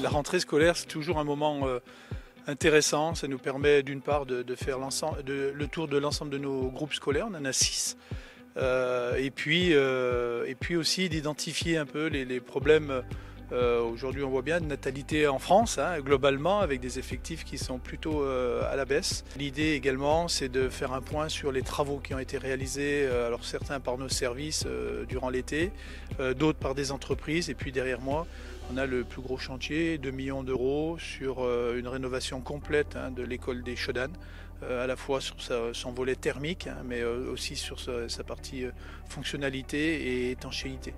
La rentrée scolaire, c'est toujours un moment intéressant. Ça nous permet d'une part de faire le tour de l'ensemble de nos groupes scolaires. On en a 6. Et puis aussi d'identifier un peu les problèmes. Aujourd'hui, on voit bien de natalité en France, globalement, avec des effectifs qui sont plutôt à la baisse. L'idée également, c'est de faire un point sur les travaux qui ont été réalisés, alors certains par nos services durant l'été, d'autres par des entreprises. Et puis derrière moi, on a le plus gros chantier, 2 millions d'euros, sur une rénovation complète de l'école des Chaudanes, à la fois sur son volet thermique, mais aussi sur sa partie fonctionnalité et étanchéité.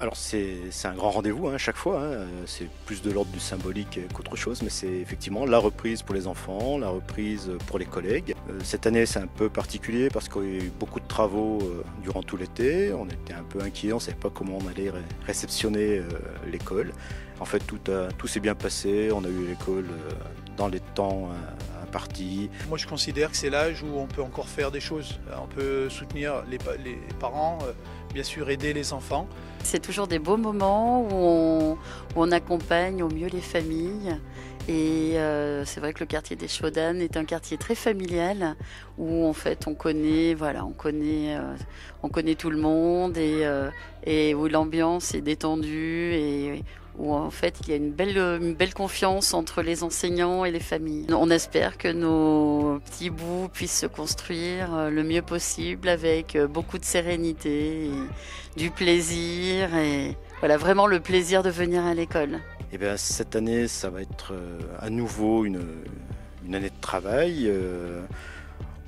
Alors c'est un grand rendez-vous chaque fois, c'est plus de l'ordre du symbolique qu'autre chose, mais c'est effectivement la reprise pour les enfants, la reprise pour les collègues. Cette année c'est un peu particulier parce qu'il y a eu beaucoup de travaux durant tout l'été, on était un peu inquiets, on ne savait pas comment on allait réceptionner l'école. En fait tout s'est bien passé, on a eu l'école dans les temps impartis. Moi je considère que c'est l'âge où on peut encore faire des choses, on peut soutenir les parents, bien sûr aider les enfants. C'est toujours des beaux moments où on accompagne au mieux les familles. Et c'est vrai que le quartier des Chaudanes est un quartier très familial où en fait on connaît tout le monde et où l'ambiance est détendue et où en fait il y a une belle confiance entre les enseignants et les familles. On espère que nos petits bouts puissent se construire le mieux possible avec beaucoup de sérénité, et du plaisir et voilà, vraiment le plaisir de venir à l'école. Eh bien, cette année, ça va être à nouveau une année de travail.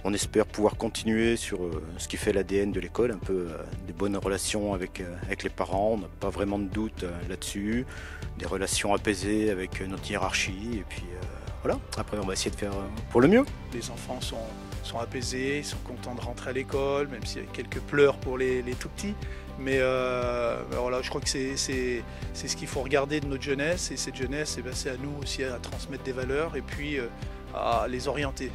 On espère pouvoir continuer sur ce qui fait l'ADN de l'école, un peu des bonnes relations avec les parents, on n'a pas vraiment de doute là-dessus, des relations apaisées avec notre hiérarchie, et puis voilà, après on va essayer de faire pour le mieux. Les enfants sont apaisés, ils sont contents de rentrer à l'école, même s'il y a quelques pleurs pour les tout petits. Mais voilà, je crois que c'est ce qu'il faut regarder de notre jeunesse, et cette jeunesse, c'est à nous aussi à transmettre des valeurs et puis à les orienter.